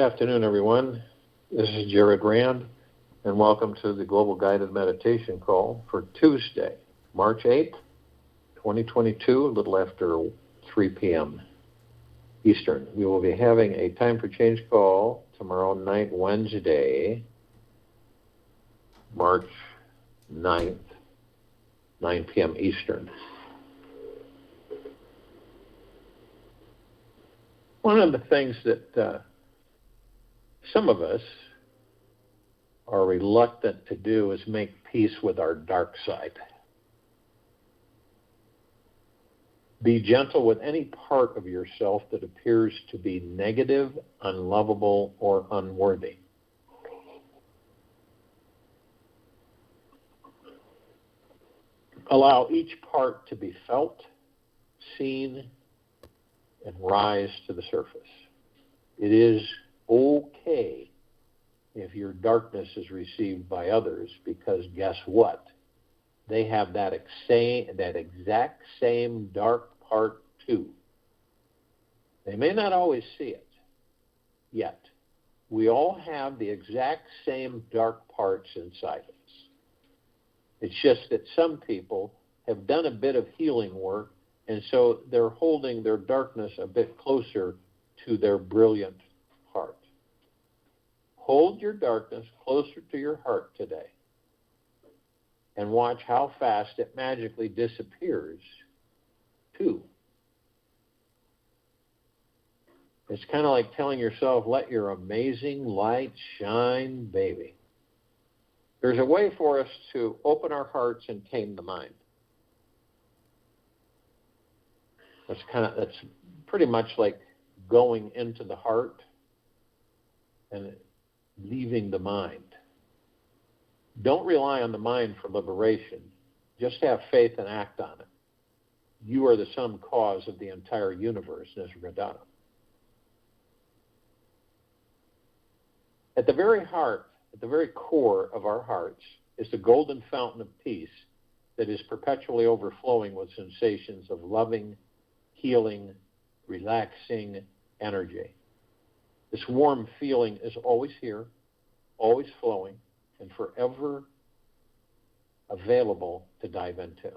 afternoon, everyone. This is Jared Rand, and welcome to the Global Guided Meditation Call for Tuesday, March 8th, 2022, a little after 3 p.m. Eastern. We will be having a Time for Change call tomorrow night, Wednesday, March 9th, 9 p.m. Eastern. One of the things that some of us are reluctant to do is make peace with our dark side. Be gentle with any part of yourself that appears to be negative, unlovable, or unworthy. Allow each part to be felt, seen, and rise to the surface. It is okay if your darkness is received by others, because guess what? They have that exact same dark part too. They may not always see it yet. We all have the exact same dark parts inside us. It's just that some people have done a bit of healing work, and so they're holding their darkness a bit closer to their brilliant heart. Hold your darkness closer to your heart today and watch how fast it magically disappears too. It's kind of like telling yourself, let your amazing light shine, baby. There's a way for us to open our hearts and tame the mind. That's pretty much like going into the heart and leaving the mind. Don't rely on the mind for liberation. Just have faith and act on it. You are the sum cause of the entire universe, Nisargadatta. At the very heart, at the very core of our hearts, is the golden fountain of peace that is perpetually overflowing with sensations of loving, healing, relaxing energy. This warm feeling is always here, always flowing, and forever available to dive into.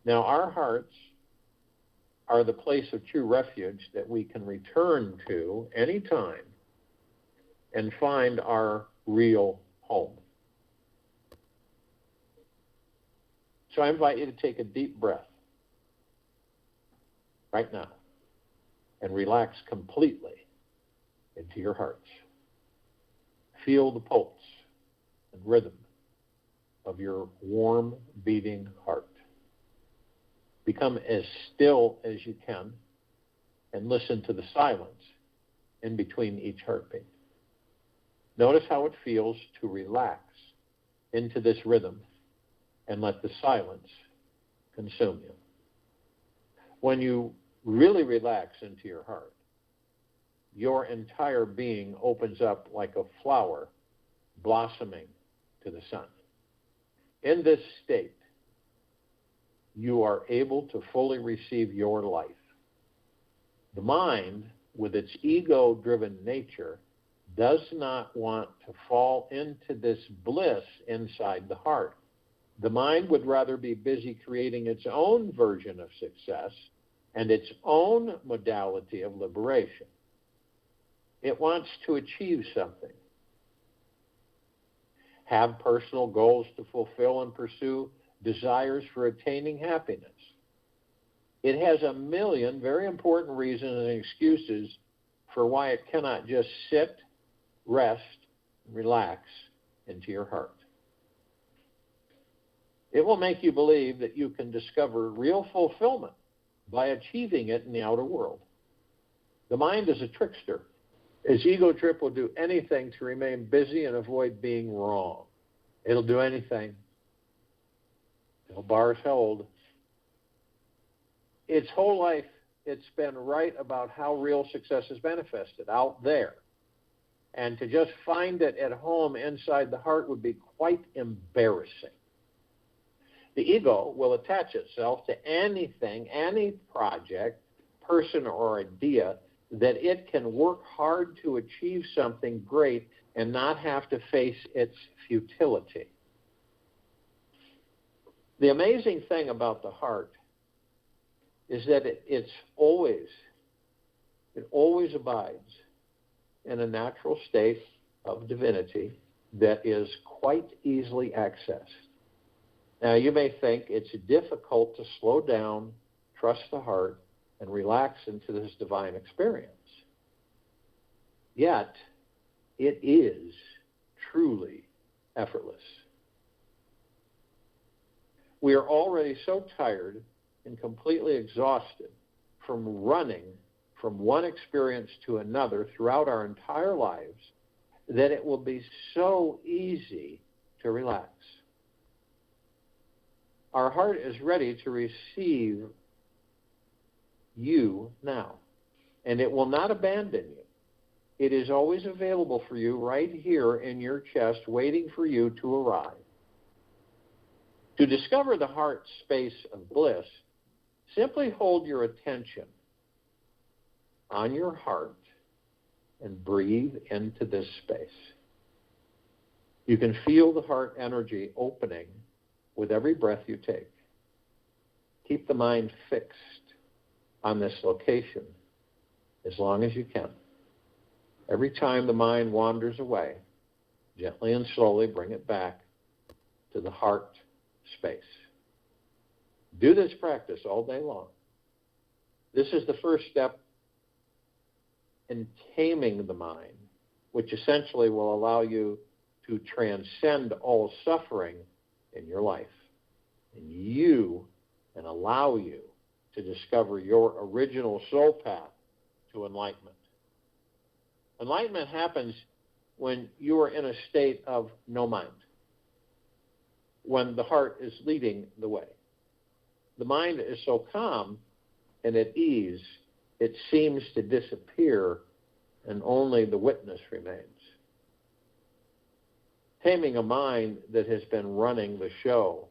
Now, our hearts are the place of true refuge that we can return to anytime and find our real home. So I invite you to take a deep breath right now and relax completely into your hearts. Feel the pulse and rhythm of your warm, beating heart. Become as still as you can and listen to the silence in between each heartbeat. Notice how it feels to relax into this rhythm and let the silence consume you. When you really relax into your heart, your entire being opens up like a flower blossoming to the sun. In this state, you are able to fully receive your life. The mind, with its ego-driven nature, does not want to fall into this bliss inside the heart. The mind would rather be busy creating its own version of success and its own modality of liberation. It wants to achieve something, have personal goals to fulfill and pursue desires for attaining happiness. It has a million very important reasons and excuses for why it cannot just sit, rest, relax into your heart. It will make you believe that you can discover real fulfillment by achieving it in the outer world. The mind is a trickster. Its ego trip will do anything to remain busy and avoid being wrong. It'll do anything. No bars held. Its whole life, it's been right about how real success is manifested out there. And to just find it at home inside the heart would be quite embarrassing. The ego will attach itself to anything, any project, person, or idea that it can work hard to achieve something great and not have to face its futility. The amazing thing about the heart is that it always abides in a natural state of divinity that is quite easily accessed. Now, you may think it's difficult to slow down, trust the heart, and relax into this divine experience. Yet, it is truly effortless. We are already so tired and completely exhausted from running from one experience to another throughout our entire lives that it will be so easy to relax. Our heart is ready to receive you now, and it will not abandon you. It is always available for you right here in your chest, waiting for you to arrive. To discover the heart space of bliss, simply hold your attention on your heart and breathe into this space. You can feel the heart energy opening with every breath you take. Keep the mind fixed on this location as long as you can. Every time the mind wanders away, gently and slowly bring it back to the heart space. Do this practice all day long. This is the first step in taming the mind, which essentially will allow you to transcend all suffering in your life and allow you to discover your original soul path to enlightenment. Enlightenment happens when you are in a state of no mind, when the heart is leading the way. The mind is so calm and at ease, it seems to disappear and only the witness remains. Taming a mind that has been running the show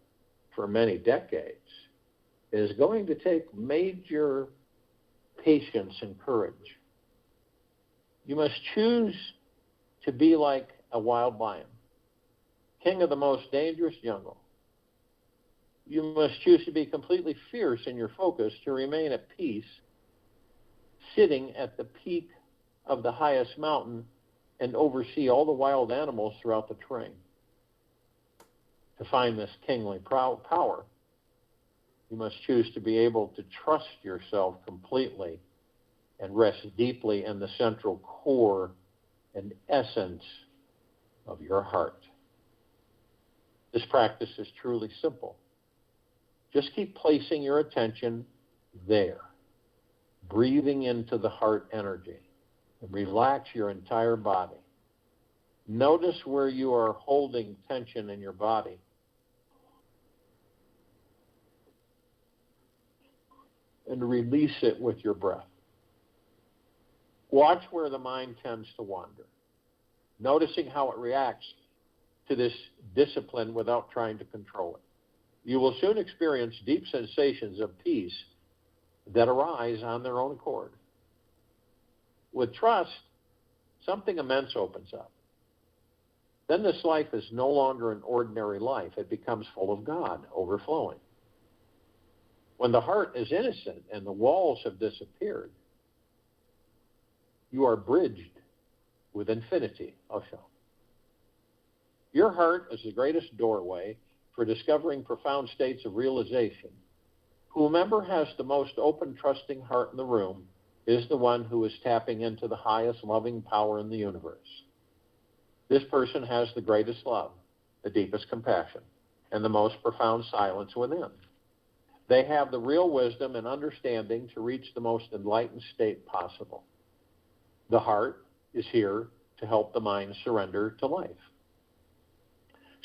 for many decades is going to take major patience and courage. You must choose to be like a wild lion, king of the most dangerous jungle. You must choose to be completely fierce in your focus, to remain at peace, sitting at the peak of the highest mountain and oversee all the wild animals throughout the terrain. To find this kingly power, you must choose to be able to trust yourself completely and rest deeply in the central core and essence of your heart. This practice is truly simple. Just keep placing your attention there, breathing into the heart energy, and relax your entire body. Notice where you are holding tension in your body. And release it with your breath. Watch where the mind tends to wander, noticing how it reacts to this discipline without trying to control it. You will soon experience deep sensations of peace that arise on their own accord. With trust, something immense opens up. Then this life is no longer an ordinary life. It becomes full of God, overflowing. When the heart is innocent and the walls have disappeared, you are bridged with infinity, Osho. Your heart is the greatest doorway for discovering profound states of realization. Whomever has the most open, trusting heart in the room is the one who is tapping into the highest loving power in the universe. This person has the greatest love, the deepest compassion, and the most profound silence within. They have the real wisdom and understanding to reach the most enlightened state possible. The heart is here to help the mind surrender to life,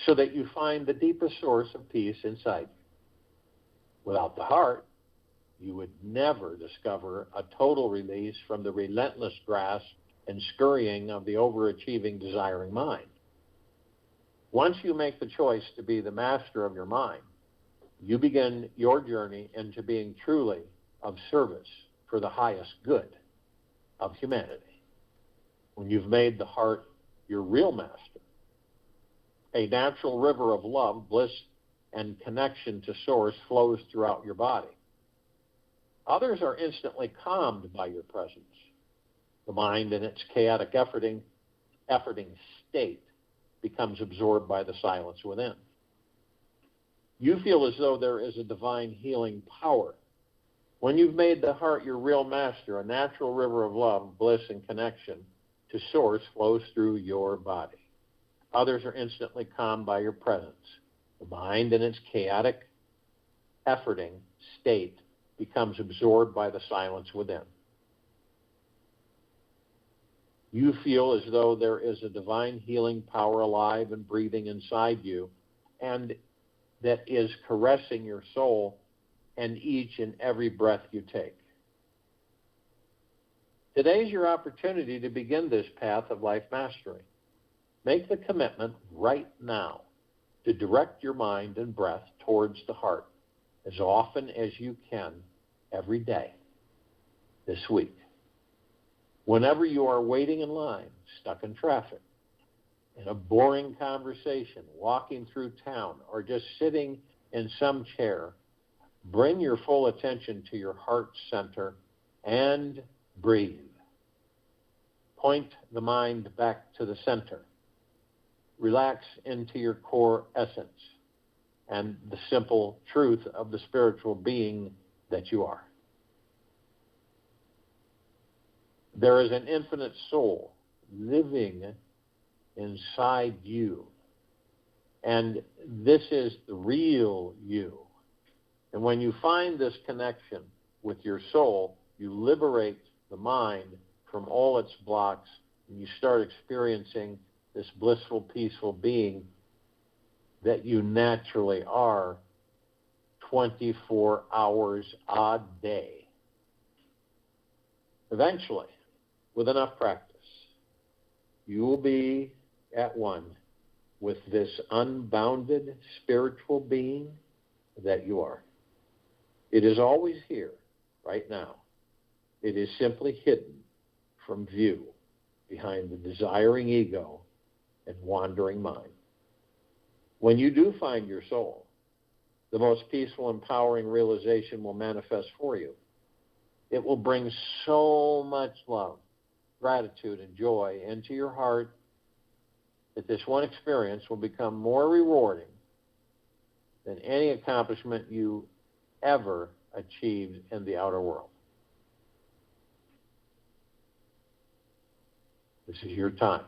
so that you find the deepest source of peace inside you. Without the heart, you would never discover a total release from the relentless grasp and scurrying of the overachieving, desiring mind. Once you make the choice to be the master of your mind, you begin your journey into being truly of service for the highest good. of humanity. When you've made the heart your real master, a natural river of love, bliss, and connection to Source flows throughout your body. Others are instantly calmed by your presence. The mind in its chaotic efforting state becomes absorbed by the silence within. You feel as though there is a divine healing power. When you've made the heart your real master, a natural river of love, bliss, and connection to Source flows through your body. Others are instantly calmed by your presence. The mind in its chaotic efforting state becomes absorbed by the silence within. You feel as though there is a divine healing power alive and breathing inside you, and that is caressing your soul and each and every breath you take. Today's your opportunity to begin this path of life mastery. Make the commitment right now to direct your mind and breath towards the heart as often as you can every day this week. Whenever you are waiting in line, stuck in traffic, in a boring conversation, walking through town, or just sitting in some chair, bring your full attention to your heart center and breathe. Point the mind back to the center. Relax into your core essence and the simple truth of the spiritual being that you are. There is an infinite soul living inside you, and this is the real you. And when you find this connection with your soul, you liberate the mind from all its blocks, and you start experiencing this blissful, peaceful being that you naturally are 24 hours a day. Eventually, with enough practice, you will be at one with this unbounded spiritual being that you are. It is always here, right now. It is simply hidden from view behind the desiring ego and wandering mind. When you do find your soul, the most peaceful, empowering realization will manifest for you. It will bring so much love, gratitude, and joy into your heart that this one experience will become more rewarding than any accomplishment you ever achieved in the outer world. This is your time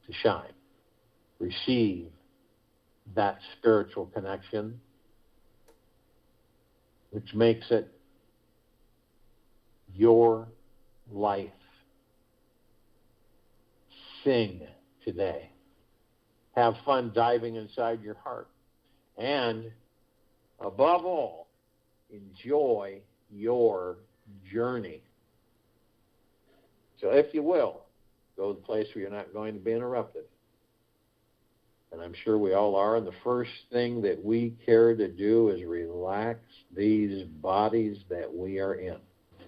to shine. Receive that spiritual connection, which makes it your life. Sing today. Have fun diving inside your heart. And above all, enjoy your journey. So if you will, go to the place where you're not going to be interrupted. And I'm sure we all are. And the first thing that we care to do is relax these bodies that we are in.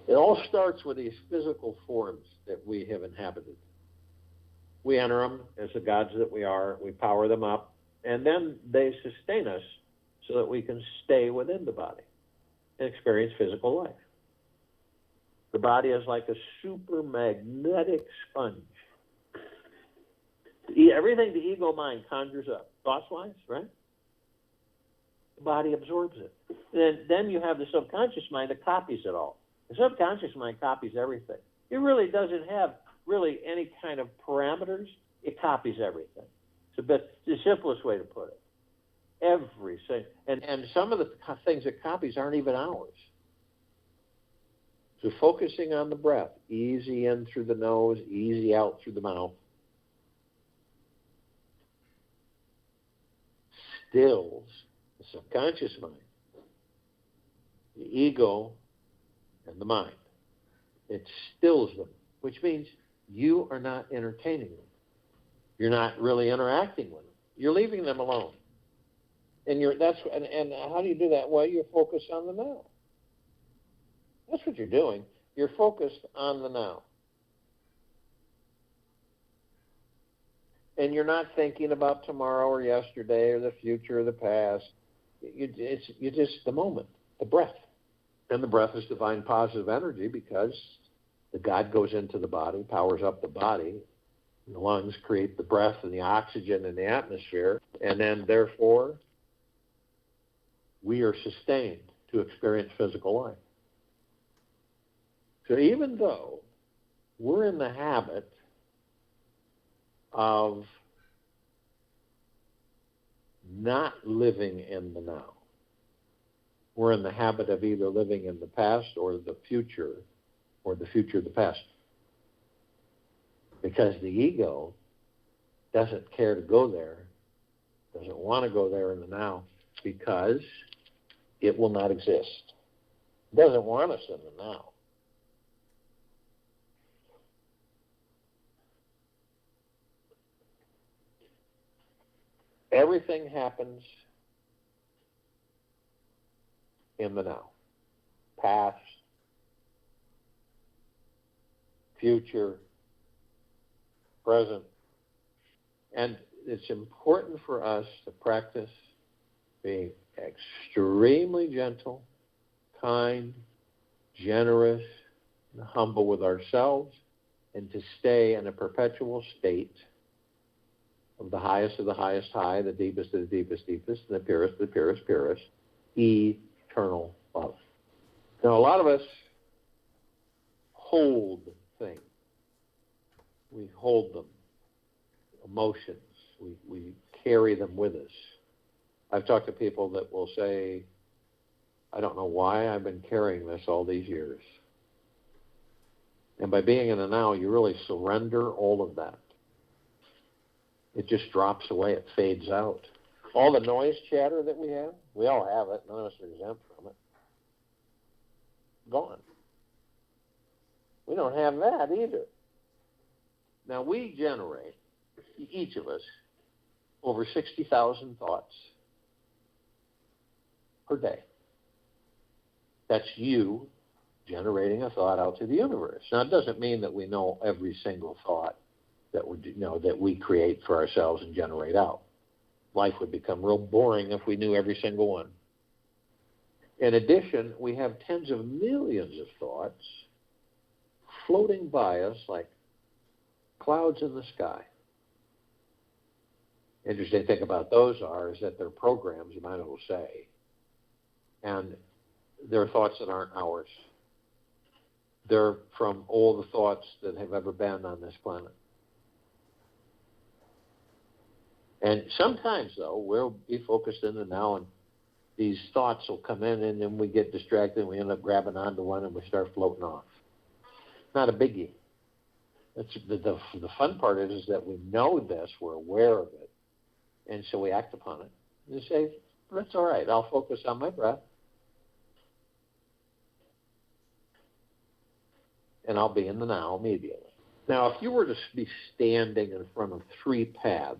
It all starts with these physical forms that we have inhabited. We enter them as the gods that we are. We power them up. And then they sustain us so that we can stay within the body and experience physical life. The body is like a super magnetic sponge. Everything the ego mind conjures up, thoughts-wise, right? The body absorbs it. And then you have the subconscious mind that copies it all. The subconscious mind copies everything. It really doesn't have really any kind of parameters. It copies everything. It's the simplest way to put it. Everything. And some of the things it copies aren't even ours. So focusing on the breath, easy in through the nose, easy out through the mouth, stills the subconscious mind, the ego, and the mind. It stills them, which means you are not entertaining them. You're not really interacting with them. You're leaving them alone. And how do you do that? Well, you're focused on the now. That's what you're doing. You're focused on the now. And you're not thinking about tomorrow or yesterday or the future or the past. You're just the moment, the breath. And the breath is divine positive energy because the God goes into the body, powers up the body. The lungs create the breath and the oxygen in the atmosphere. And then, therefore, we are sustained to experience physical life. So even though we're in the habit of not living in the now, we're in the habit of either living in the past or the future of the past. Because the ego doesn't care to go there, doesn't want to go there in the now, because it will not exist. It doesn't want us in the now. Everything happens in the now. Past, future, present. And it's important for us to practice being extremely gentle, kind, generous, and humble with ourselves, and to stay in a perpetual state of the highest high, the deepest of the deepest, deepest, and the purest of the purest, purest, eternal love. Now, a lot of us hold things. We hold them, emotions. We carry them with us. I've talked to people that will say, I don't know why I've been carrying this all these years. And by being in the now, you really surrender all of that. It just drops away. It fades out. All the noise chatter that we have, we all have it. None of us are exempt from it. Gone. We don't have that either. Now, we generate, each of us, over 60,000 thoughts per day. That's you generating a thought out to the universe. Now, it doesn't mean that we know every single thought that we create for ourselves and generate out. Life would become real boring if we knew every single one. In addition, we have tens of millions of thoughts floating by us like clouds in the sky. Interesting thing about those is that they're programs, you might as well say, and they're thoughts that aren't ours. They're from all the thoughts that have ever been on this planet. And sometimes, though, we'll be focused in the now, and these thoughts will come in, and then we get distracted, and we end up grabbing onto one, and we start floating off. Not a biggie. The fun part is that we know this, we're aware of it, and so we act upon it. And say, that's all right, I'll focus on my breath, and I'll be in the now immediately. Now, if you were to be standing in front of three paths,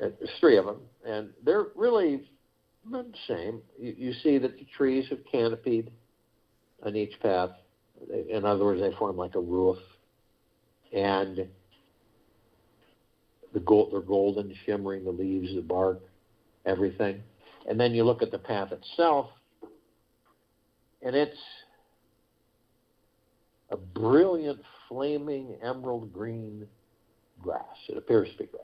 there's three of them, and they're really the same. You see that the trees have canopied on each path. In other words, they form like a roof, and they're golden, shimmering, the leaves, the bark, everything. And then you look at the path itself, and it's a brilliant, flaming, emerald green grass. It appears to be grass.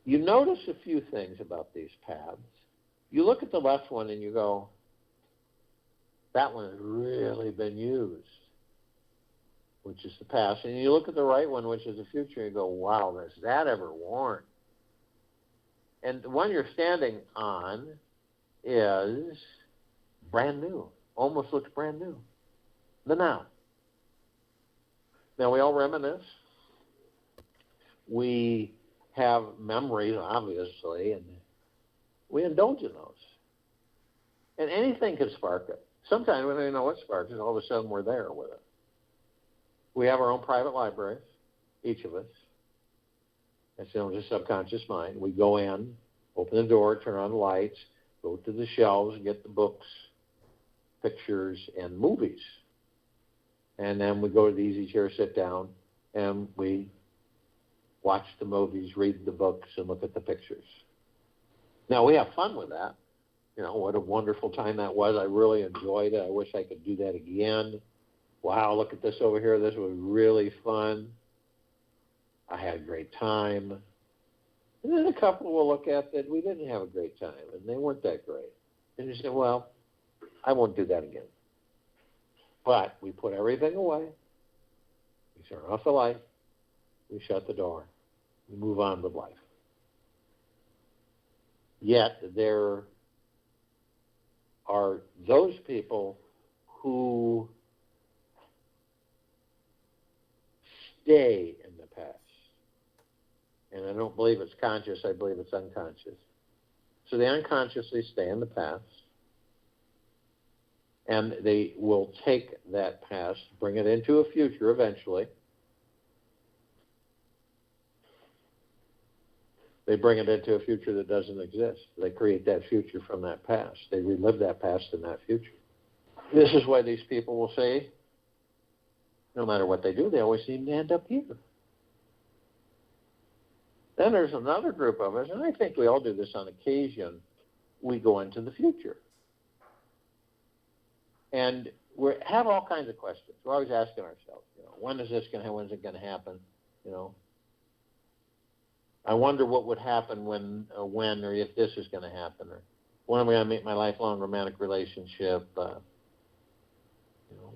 You notice a few things about these paths. You look at the left one and you go, that one has really been used, which is the past. And you look at the right one, which is the future, and you go, wow, is that ever worn? And the one you're standing on is brand new, almost looks brand new. The now. Now, we all reminisce. We have memories, obviously, and we indulge in those. And anything can spark it. Sometimes we don't even know what sparks it. All of a sudden, we're there with it. We have our own private libraries, each of us. That's known as subconscious mind. We go in, open the door, turn on the lights, go to the shelves and get the books, pictures, and movies. And then we go to the easy chair, sit down, and we watch the movies, read the books, and look at the pictures. Now, we have fun with that. You know, what a wonderful time that was. I really enjoyed it. I wish I could do that again. Wow, look at this over here. This was really fun. I had a great time. And then a couple will look at that we didn't have a great time, and they weren't that great. And you say, well, I won't do that again. But we put everything away. We turn off the light. We shut the door. We move on with life. Yet there are those people who stay in the past. And I don't believe it's conscious, I believe it's unconscious. So they unconsciously stay in the past, and they will take that past, bring it into a future eventually. They bring it into a future that doesn't exist. They create that future from that past. They relive that past in that future. This is why these people will say, no matter what they do, they always seem to end up here. Then there's another group of us, and I think we all do this on occasion. We go into the future. And we have all kinds of questions. We're always asking ourselves, when is this going to happen? When is it going to happen? I wonder what would happen when or if this is going to happen, or when am I going to meet my lifelong romantic relationship?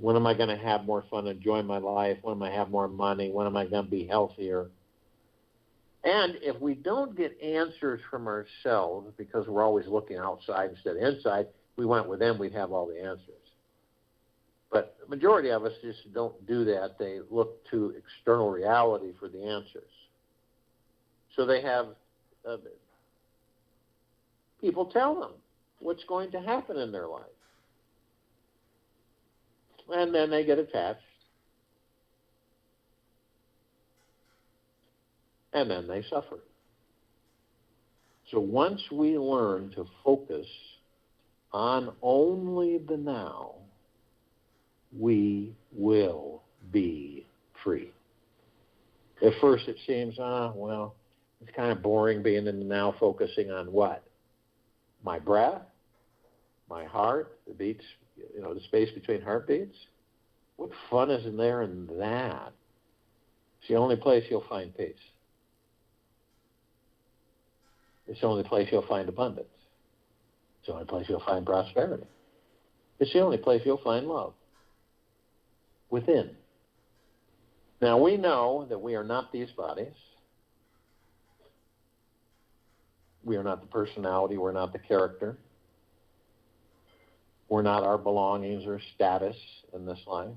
When am I going to have more fun, enjoy my life? When am I have more money? When am I going to be healthier? And if we don't get answers from ourselves, because we're always looking outside instead of inside, we went with them, we'd have all the answers. But the majority of us just don't do that. They look to external reality for the answers. So they have people tell them what's going to happen in their life. And then they get attached. And then they suffer. So once we learn to focus on only the now, we will be free. At first it seems, it's kind of boring being in the now, focusing on what? My breath, my heart, the beats, the space between heartbeats. What fun is in there in that? It's the only place you'll find peace. It's the only place you'll find abundance. It's the only place you'll find prosperity. It's the only place you'll find love. Within. Now, we know that we are not these bodies. We are not the personality. We're not the character. We're not our belongings or status in this life.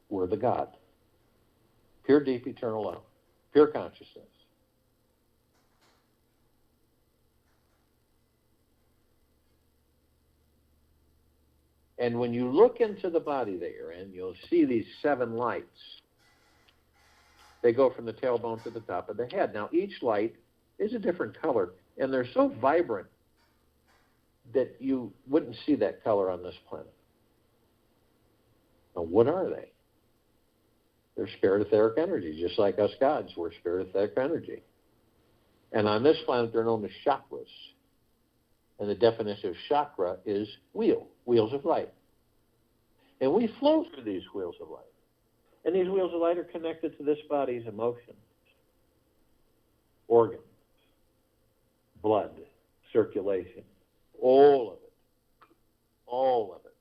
We're the God. Pure, deep, eternal love. Pure consciousness. And when you look into the body that you're in, you'll see these 7 lights. They go from the tailbone to the top of the head. Now, each light is a different color, and they're so vibrant that you wouldn't see that color on this planet. Now, what are they? They're spirit etheric energy, just like us gods. We're spirit etheric energy. And on this planet, they're known as chakras. And the definition of chakra is wheels of light. And we flow through these wheels of light. And these wheels of light are connected to this body's emotions, organs, blood, circulation, all of it. All of it.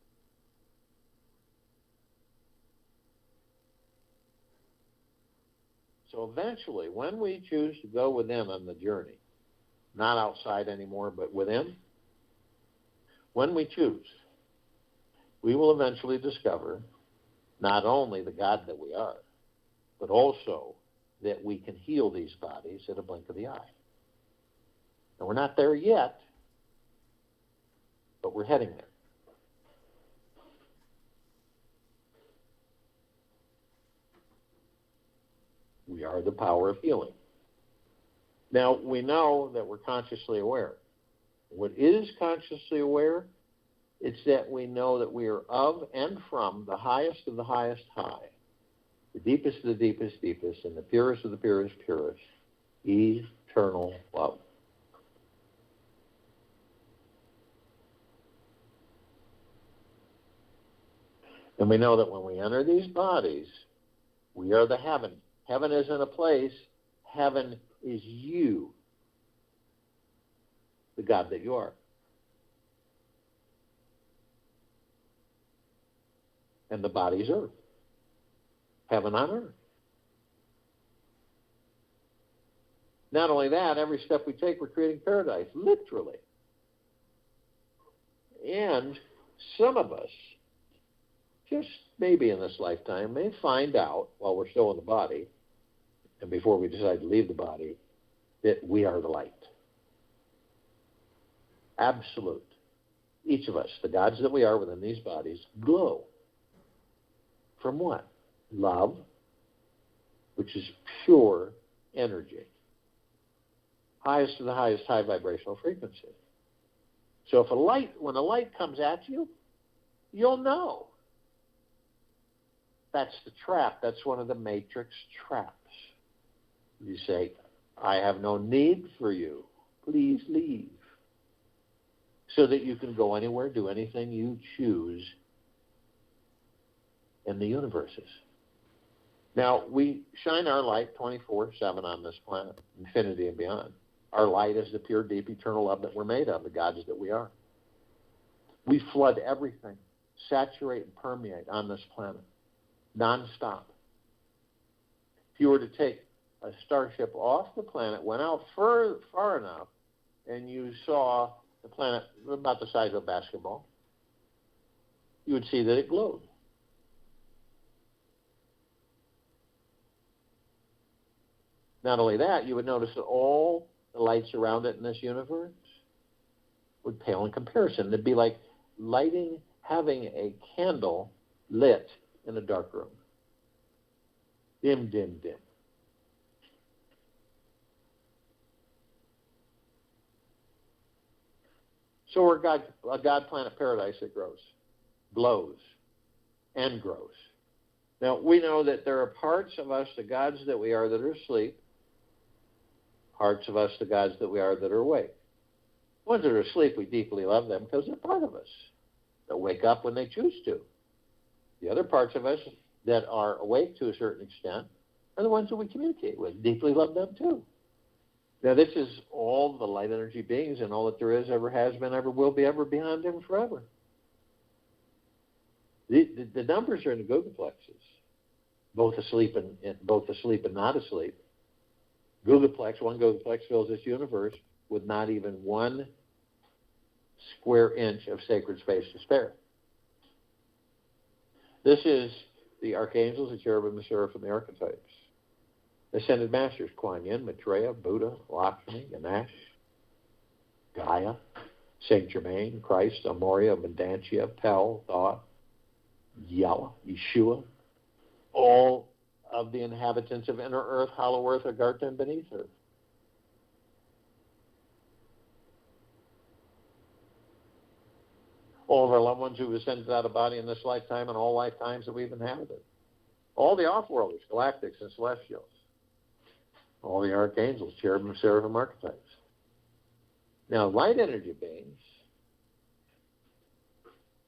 So eventually, when we choose to go with them on the journey, not outside anymore, but within, when we choose, we will eventually discover not only the God that we are, but also that we can heal these bodies at a blink of the eye. And we're not there yet, but we're heading there. We are the power of healing. Now, we know that we're consciously aware. What is consciously aware? It's that we know that we are of and from the highest of the highest high. The deepest of the deepest, deepest, and the purest of the purest, purest, eternal love. And we know that when we enter these bodies, we are the heaven. Heaven isn't a place. Heaven is you, the God that you are. And the body's earth. Heaven on earth. Not only that, every step we take, we're creating paradise, literally. And some of us, just maybe in this lifetime, may find out while we're still in the body, and before we decide to leave the body, that we are the light. Absolute. Each of us, the gods that we are within these bodies, glow. From what? Love, which is pure energy. Highest of the highest high vibrational frequency. So when a light comes at you, you'll know. That's the trap. That's one of the matrix traps. You say, I have no need for you. Please leave. So that you can go anywhere, do anything you choose in the universes. Now, we shine our light 24/7 on this planet, infinity and beyond. Our light is the pure, deep, eternal love that we're made of, the gods that we are. We flood everything, saturate and permeate on this planet, nonstop. If you were to take a starship off the planet, went out far enough, and you saw the planet about the size of a basketball, you would see that it glowed. Not only that, you would notice that all the lights around it in this universe would pale in comparison. It'd be like having a candle lit in a dark room. Dim, dim, dim. So we're a God planet paradise that grows, glows, and grows. Now, we know that there are parts of us, the gods that we are, that are asleep, parts of us, the gods that we are, that are awake. The ones that are asleep, we deeply love them because they're part of us. They'll wake up when they choose to. The other parts of us that are awake to a certain extent are the ones that we communicate with. Deeply love them too. Now, this is all the light energy beings and all that there is, ever has been, ever will be, ever beyond, ever forever. The numbers are in the googleplexes, both asleep and not asleep. Googleplex, one googleplex fills this universe with not even 1 square inch of sacred space to spare. This is the archangels, the cherubim, the seraphim, the archetypes. Ascended masters, Kuan Yin, Maitreya, Buddha, Lakshmi, Ganesh, Gaia, Saint Germain, Christ, Amoria, Vedantia, Pel, Thoth, Yahweh, Yeshua, all of the inhabitants of inner earth, hollow earth, Agartha, and beneath earth. All of our loved ones who've ascended out of body in this lifetime and all lifetimes that we've inhabited. All the off-worlders, galactics, and celestials. All the archangels, cherubim, seraphim, archetypes. Now, light energy beings,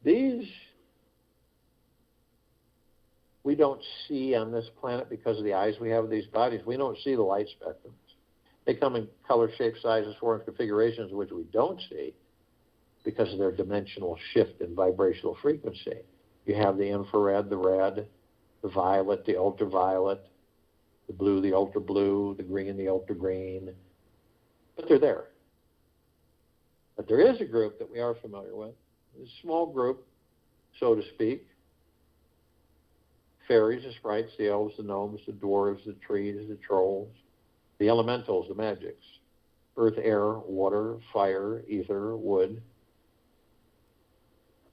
these we don't see on this planet because of the eyes we have of these bodies. We don't see the light spectrums. They come in color, shape, sizes, forms, configurations, which we don't see because of their dimensional shift in vibrational frequency. You have the infrared, the red, the violet, the ultraviolet, the blue, the ultra blue, the green, the ultra green. But they're there. But there is a group that we are familiar with, a small group, so to speak. Fairies, the sprites, the elves, the gnomes, the dwarves, the trees, the trolls, the elementals, the magics, earth, air, water, fire, ether, wood,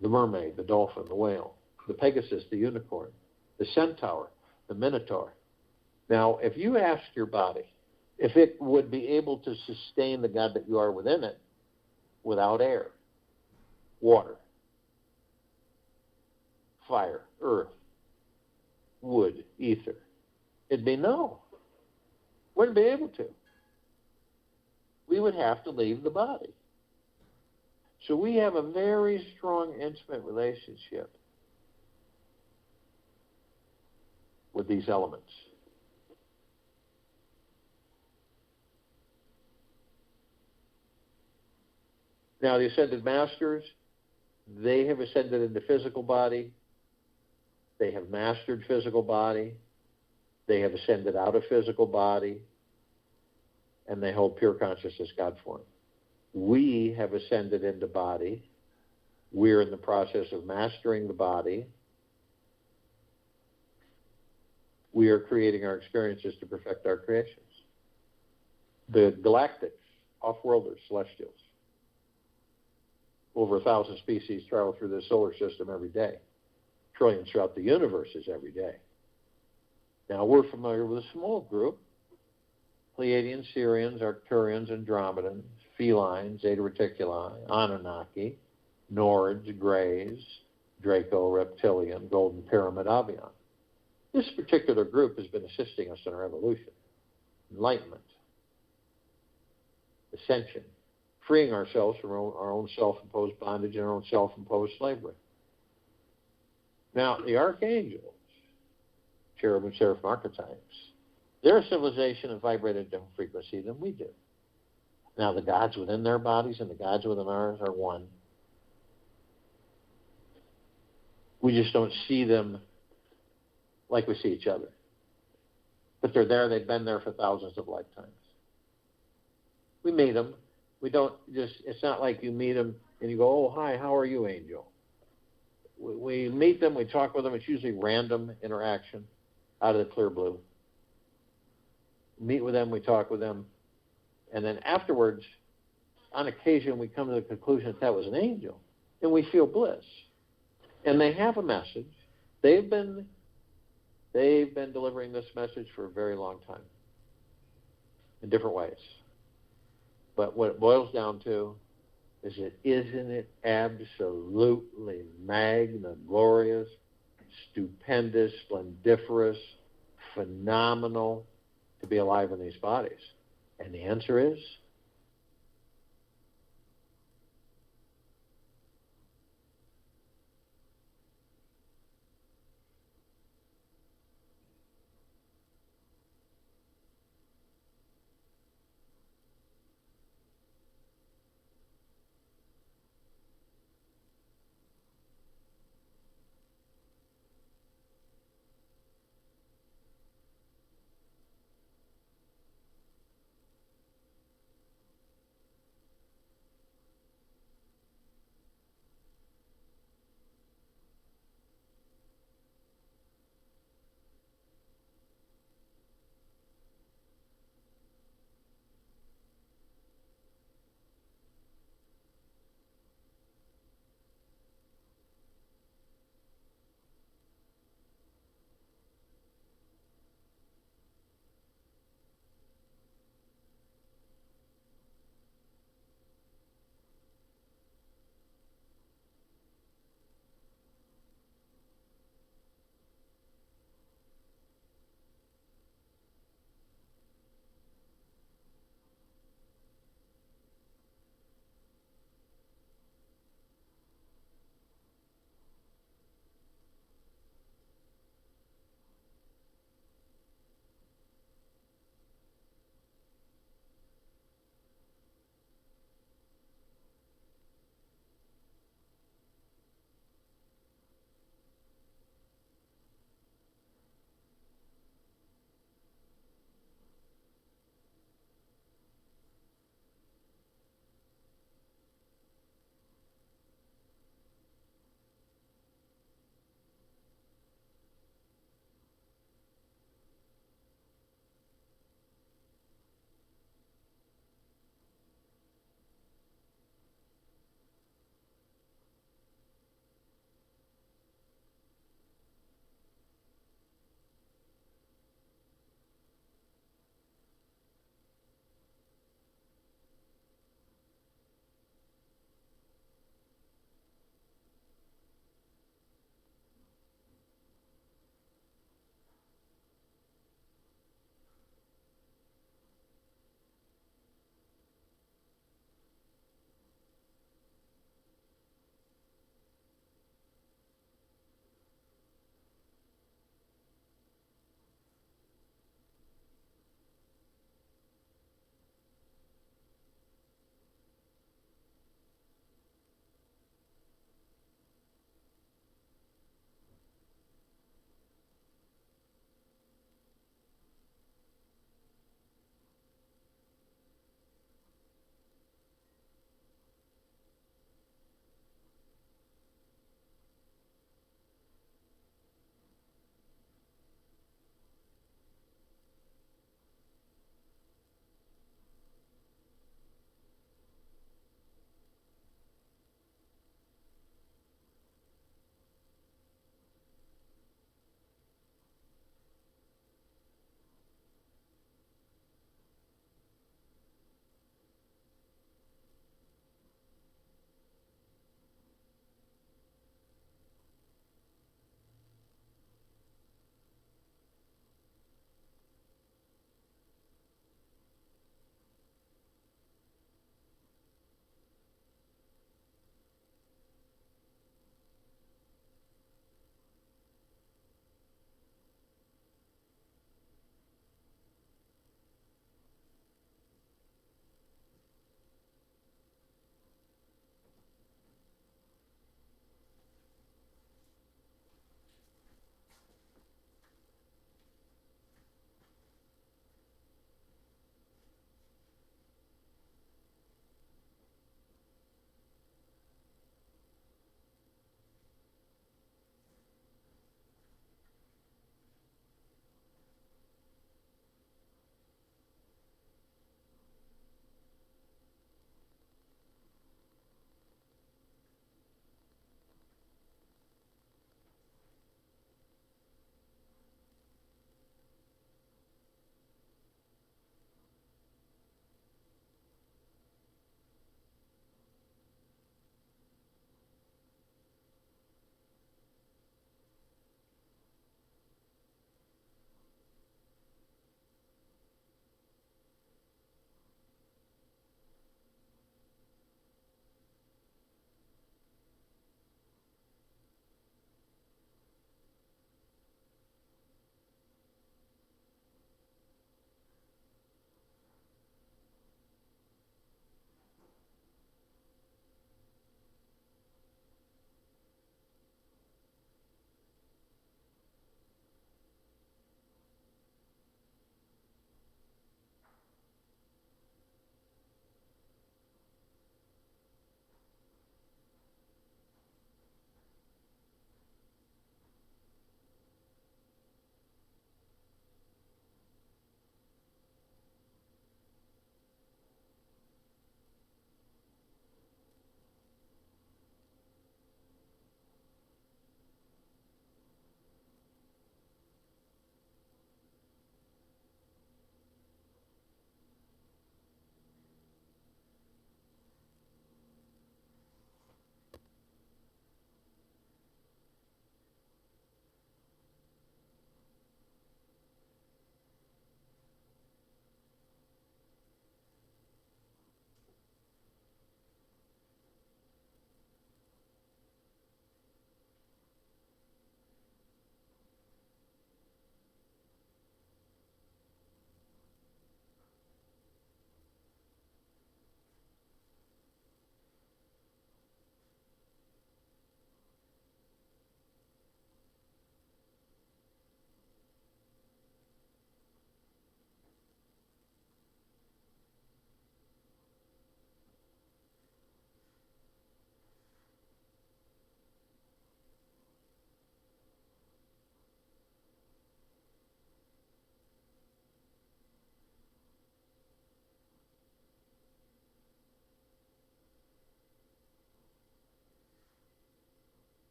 the mermaid, the dolphin, the whale, the pegasus, the unicorn, the centaur, the minotaur. Now, if you asked your body if it would be able to sustain the God that you are within it without air, water, fire, earth, would ether? It'd be no. Wouldn't be able to. We would have to leave the body. So we have a very strong, intimate relationship with these elements. Now, the ascended masters, they have ascended into physical body. They have mastered physical body. They have ascended out of physical body. And they hold pure consciousness God form. We have ascended into body. We're in the process of mastering the body. We are creating our experiences to perfect our creations. The galactics, off-worlders, celestials, over 1,000 species travel through the solar system every day. Trillions throughout the universes every day. Now, we're familiar with a small group: Pleiadians, Sirians, Arcturians, Andromedans, Felines, Zeta Reticuli, Anunnaki, Nords, Greys, Draco, Reptilian, Golden Pyramid, Avian. This particular group has been assisting us in our evolution, enlightenment, ascension, freeing ourselves from our own self-imposed bondage and our own self-imposed slavery. Now, the archangels, cherubim, seraphim, archetypes, they're a civilization that vibrate at a different frequency than we do. Now, the gods within their bodies and the gods within ours are one. We just don't see them like we see each other. But they're there. They've been there for thousands of lifetimes. We meet them. We don't just, it's not like you meet them and you go, oh, hi, how are you, angel? We meet them, we talk with them. It's usually random interaction out of the clear blue. Meet with them, we talk with them. And then afterwards, on occasion, we come to the conclusion that was an angel. And we feel bliss. And they have a message. They've been delivering this message for a very long time in different ways. But what it boils down to is isn't it absolutely glorious, stupendous, splendiferous, phenomenal to be alive in these bodies? And the answer is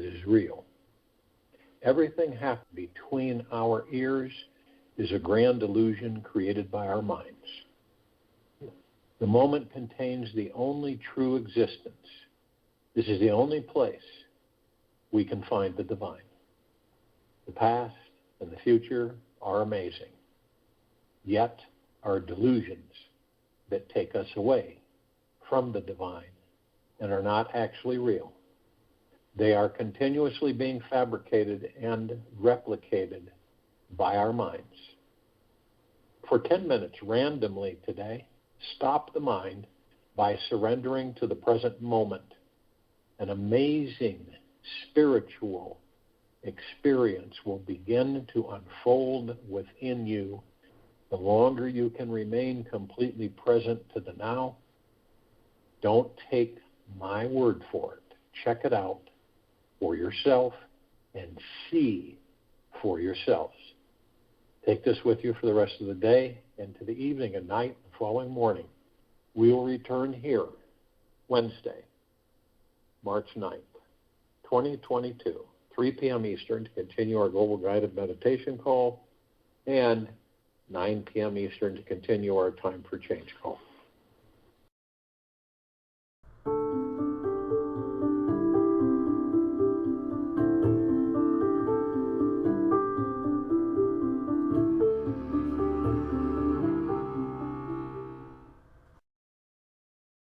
that is real. Everything happening between our ears is a grand illusion created by our minds. The moment contains the only true existence. This is the only place we can find the divine. The past and the future are amazing, yet are delusions that take us away from the divine and are not actually real. They are continuously being fabricated and replicated by our minds. For 10 minutes randomly today, stop the mind by surrendering to the present moment. An amazing spiritual experience will begin to unfold within you. The longer you can remain completely present to the now, don't take my word for it. Check it out for yourself and see for yourselves. Take this with you for the rest of the day and to the evening and night the following morning. We will return here Wednesday, March 9th, 2022, 3 p.m. Eastern to continue our Global Guided Meditation call, and 9 p.m. Eastern to continue our Time for Change call.